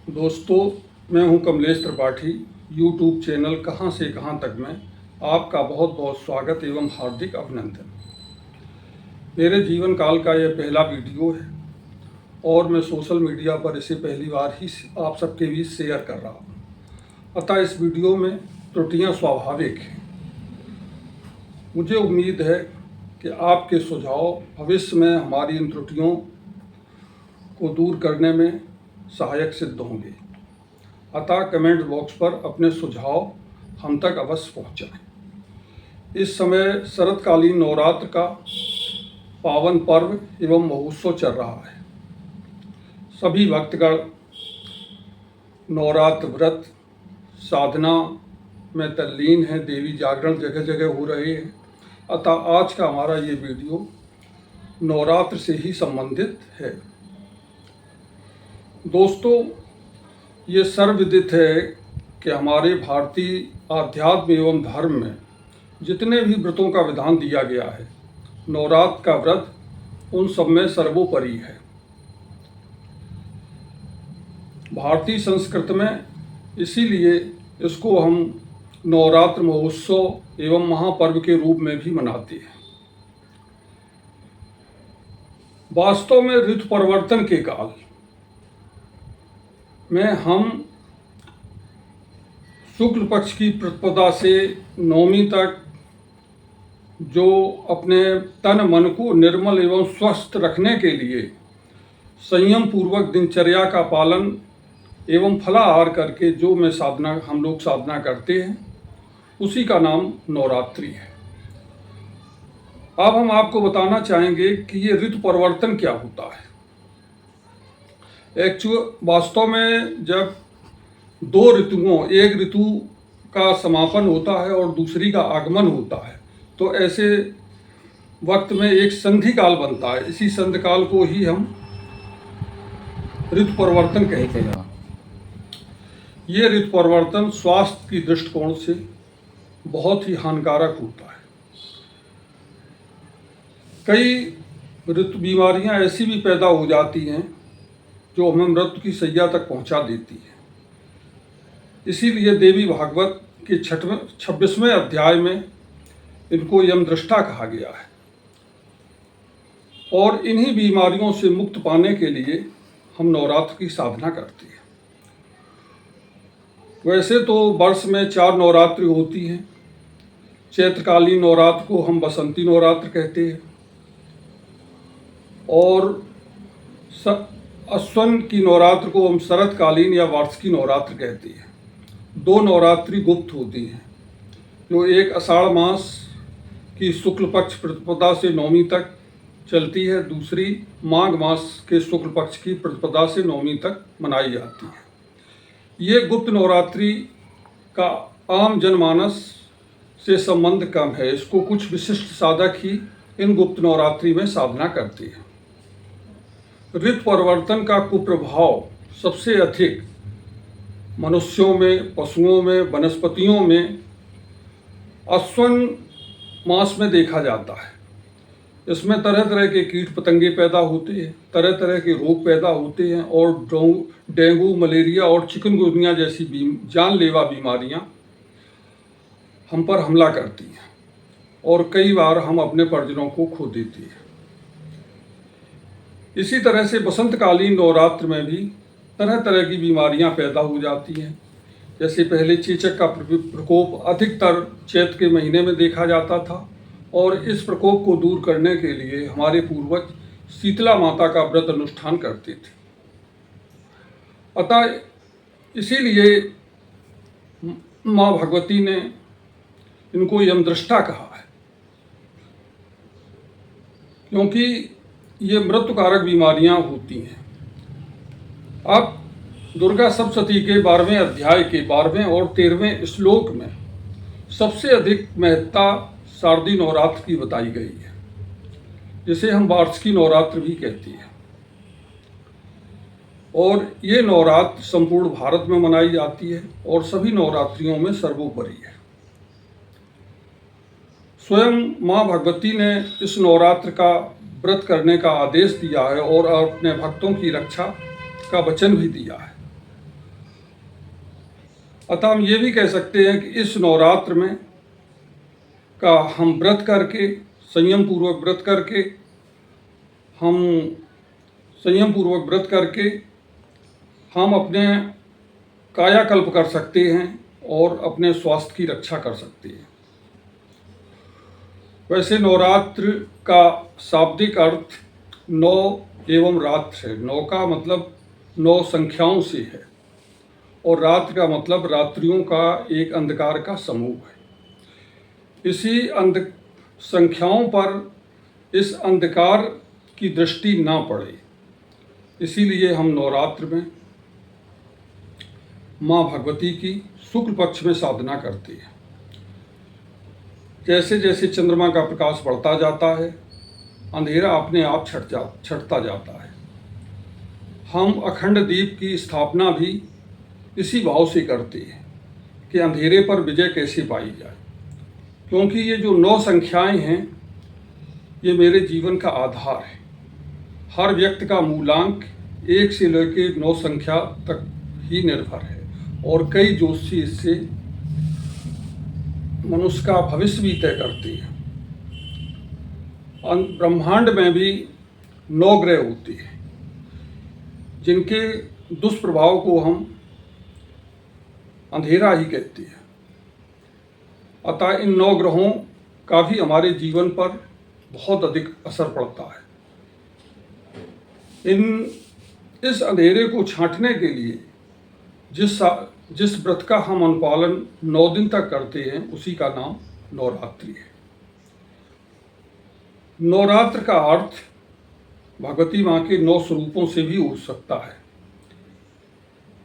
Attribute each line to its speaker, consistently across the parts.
Speaker 1: दोस्तों, मैं हूं कमलेश त्रिपाठी। यूट्यूब चैनल कहां से कहां तक में आपका बहुत बहुत स्वागत एवं हार्दिक अभिनंदन। मेरे जीवन काल का यह पहला वीडियो है और मैं सोशल मीडिया पर इसे पहली बार ही आप सबके बीच शेयर कर रहा हूं। अतः इस वीडियो में त्रुटियां स्वाभाविक हैं। मुझे उम्मीद है कि आपके सुझाव भविष्य में हमारी इन त्रुटियों को दूर करने में सहायक सिद्ध होंगे। अतः कमेंट बॉक्स पर अपने सुझाव हम तक अवश्य पहुंचाएं। इस समय शरतकालीन नवरात्र का पावन पर्व एवं महोत्सव चल रहा है। सभी भक्तगण नवरात्र व्रत साधना में तल्लीन हैं। देवी जागरण जगह जगह हो रहे हैं। अतः आज का हमारा ये वीडियो नवरात्र से ही संबंधित है। दोस्तों, ये सर्वविदित है कि हमारे भारतीय आध्यात्म एवं धर्म में जितने भी व्रतों का विधान दिया गया है, नवरात्र का व्रत उन सब में सर्वोपरि है। भारतीय संस्कृति में इसीलिए इसको हम नवरात्र महोत्सव एवं महापर्व के रूप में भी मनाते हैं। वास्तव में ऋतु परिवर्तन के काल में हम शुक्ल पक्ष की प्रतिपदा से नवमी तक जो अपने तन मन को निर्मल एवं स्वस्थ रखने के लिए संयम पूर्वक दिनचर्या का पालन एवं फलाहार करके जो हम लोग साधना करते हैं, उसी का नाम नवरात्रि है। अब हम आपको बताना चाहेंगे कि ये ऋतु परिवर्तन क्या होता है। वास्तव में जब दो ऋतुओं, एक ऋतु का समापन होता है और दूसरी का आगमन होता है, तो ऐसे वक्त में एक संधि काल बनता है। इसी संधि काल को ही हम ऋतु परिवर्तन कहते हैं। ये ऋतु परिवर्तन स्वास्थ्य की दृष्टिकोण से बहुत ही हानिकारक होता है। कई ऋतु बीमारियां ऐसी भी पैदा हो जाती हैं जो हमें मृत्यु की शैया तक पहुंचा देती है। इसीलिए देवी भागवत के 26वें अध्याय में इनको यमदृष्टा कहा गया है। और इन्हीं बीमारियों से मुक्त पाने के लिए हम नवरात्र की साधना करते हैं। वैसे तो वर्ष में 4 नवरात्रि होती हैं। चैत्रकालीन नवरात्र को हम बसंती नवरात्र कहते हैं और अश्वन की नवरात्र को हम शरतकालीन या वार्षिकी नवरात्र कहते हैं। 2 नवरात्रि गुप्त होती हैं, जो एक आषाढ़ मास की शुक्ल पक्ष प्रतिपदा से नवमी तक चलती है, दूसरी माघ मास के शुक्ल पक्ष की प्रतिपदा से नवमी तक मनाई जाती है। ये गुप्त नवरात्रि का आम जनमानस से संबंध कम है। इसको कुछ विशिष्ट साधक ही इन गुप्त नवरात्रि में साधना करते हैं। ऋतु परिवर्तन का कुप्रभाव सबसे अधिक मनुष्यों में, पशुओं में, वनस्पतियों में अश्वन मास में देखा जाता है। इसमें तरह तरह के कीट पतंगे पैदा होते हैं, तरह तरह के रोग पैदा होते हैं और डेंगू, मलेरिया और चिकनगुनिया जैसी जानलेवा बीमारियां हम पर हमला करती हैं और कई बार हम अपने परिजनों को खो देते हैं। इसी तरह से बसंतकालीन नवरात्र में भी तरह तरह की बीमारियां पैदा हो जाती हैं। जैसे पहले चेचक का प्रकोप अधिकतर चैत्र के महीने में देखा जाता था और इस प्रकोप को दूर करने के लिए हमारे पूर्वज शीतला माता का व्रत अनुष्ठान करते थे। अतः इसीलिए माँ भगवती ने इनको यमदृष्टा कहा है, क्योंकि ये मृत्युकारक बीमारियां होती हैं। अब दुर्गा सप्तशती के 12वें अध्याय के 12वें और 13वें श्लोक में सबसे अधिक महत्ता शारदीय नवरात्र की बताई गई है, जिसे हम वार्षिकी नवरात्र भी कहते हैं। और ये नवरात्र संपूर्ण भारत में मनाई जाती है और सभी नवरात्रियों में सर्वोपरि है। स्वयं माँ भगवती ने इस नवरात्र का व्रत करने का आदेश दिया है और अपने भक्तों की रक्षा का वचन भी दिया है। अतः हम ये भी कह सकते हैं कि इस नवरात्र में का हम व्रत करके, संयम पूर्वक व्रत करके, हम अपने कायाकल्प कर सकते हैं और अपने स्वास्थ्य की रक्षा कर सकते हैं। वैसे नवरात्र का शाब्दिक अर्थ 9 एवं रात्र है। 9 का मतलब 9 संख्याओं से है और रात्र का मतलब रात्रियों का एक अंधकार का समूह है। इसी संख्याओं पर इस अंधकार की दृष्टि ना पड़े, इसीलिए हम नवरात्र में माँ भगवती की शुक्ल पक्ष में साधना करते हैं। जैसे जैसे चंद्रमा का प्रकाश बढ़ता जाता है, अंधेरा अपने आप छटता जाता है। हम अखंड दीप की स्थापना भी इसी भाव से करते हैं कि अंधेरे पर विजय कैसे पाई जाए, क्योंकि ये जो 9 संख्याएं हैं ये मेरे जीवन का आधार है। हर व्यक्ति का मूलांक 1 से लेकर 9 संख्या तक ही निर्भर है और कई ज्योतिषी इससे मनुष्य का भविष्य भी तय करती है। ब्रह्मांड में भी 9 ग्रह होते हैं जिनके दुष्प्रभाव को हम अंधेरा ही कहते हैं। अतः इन 9 ग्रहों का भी हमारे जीवन पर बहुत अधिक असर पड़ता है। इस अंधेरे को छांटने के लिए जिस व्रत का हम अनुपालन 9 दिन तक करते हैं उसी का नाम नवरात्रि है। नवरात्र का अर्थ भगवती माँ के 9 स्वरूपों से भी हो सकता है।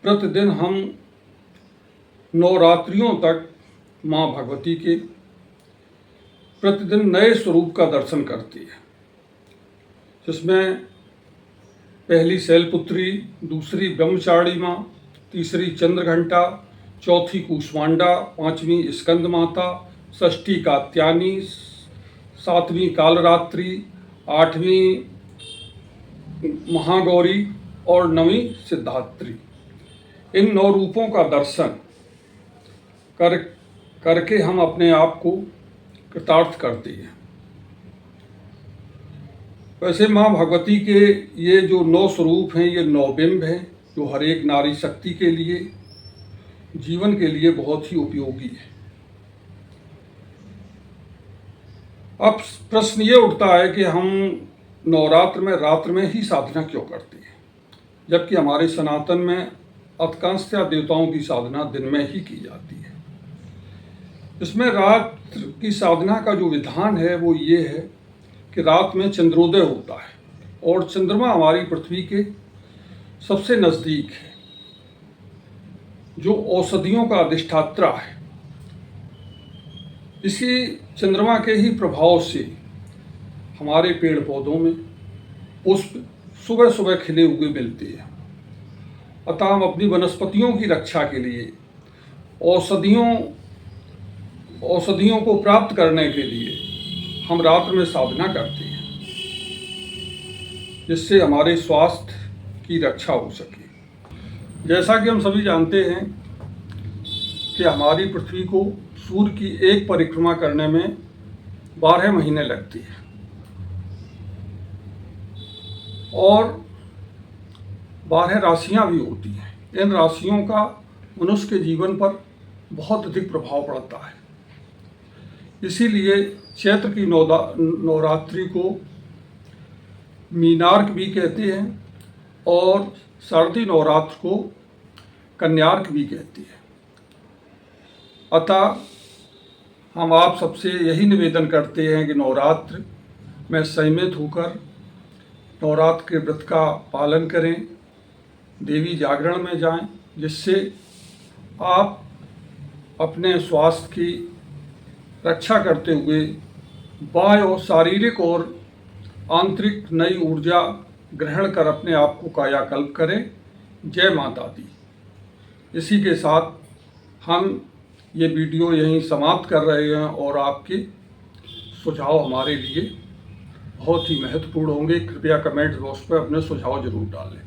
Speaker 1: प्रतिदिन हम नवरात्रियों तक माँ भगवती के प्रतिदिन नए स्वरूप का दर्शन करती है, जिसमें पहली शैलपुत्री, दूसरी ब्रह्मचारिणी माँ, तीसरी चंद्रघंटा, चौथी कूष्मांडा, 5वीं स्कंद माता, 6ठी कात्यायनी, 7वीं कालरात्रि, 8वीं महागौरी और 9वीं सिद्धात्री। इन 9 रूपों का दर्शन करके हम अपने आप को कृतार्थ करते हैं। वैसे माँ भगवती के ये जो 9 स्वरूप हैं, ये 9 बिंब हैं जो हर एक नारी शक्ति के लिए, जीवन के लिए बहुत ही उपयोगी है। अब प्रश्न ये उठता है कि हम नवरात्र में रात्र में ही साधना क्यों करते हैं, जबकि हमारे सनातन में अधिकांशतः देवताओं की साधना दिन में ही की जाती है। इसमें रात्र की साधना का जो विधान है वो ये है कि रात में चंद्रोदय होता है और चंद्रमा हमारी पृथ्वी के सबसे नज़दीक है, जो औषधियों का अधिष्ठात्रा है। इसी चंद्रमा के ही प्रभाव से हमारे पेड़ पौधों में पुष्प सुबह सुबह खिले हुए मिलते हैं। अतः हम अपनी वनस्पतियों की रक्षा के लिए औषधियों को प्राप्त करने के लिए हम रात्र में साधना करते हैं, जिससे हमारे स्वास्थ्य की रक्षा हो सके। जैसा कि हम सभी जानते हैं कि हमारी पृथ्वी को सूर्य की एक परिक्रमा करने में 12 महीने लगती है और 12 राशियां भी होती हैं। इन राशियों का मनुष्य के जीवन पर बहुत अधिक प्रभाव पड़ता है। इसीलिए चैत्र की नवरात्रि को मीनार्क भी कहते हैं और शारदीय नवरात्र को कन्यार्क भी कहते हैं। अतः हम आप सबसे यही निवेदन करते हैं कि नवरात्र में संयमित होकर नवरात्र के व्रत का पालन करें, देवी जागरण में जाएं, जिससे आप अपने स्वास्थ्य की रक्षा करते हुए बाह्य और शारीरिक और आंतरिक नई ऊर्जा ग्रहण कर अपने आप को कायाकल्प करें। जय माता दी। इसी के साथ हम ये वीडियो यहीं समाप्त कर रहे हैं और आपके सुझाव हमारे लिए बहुत ही महत्वपूर्ण होंगे। कृपया कमेंट बॉक्स पर अपने सुझाव जरूर डालें।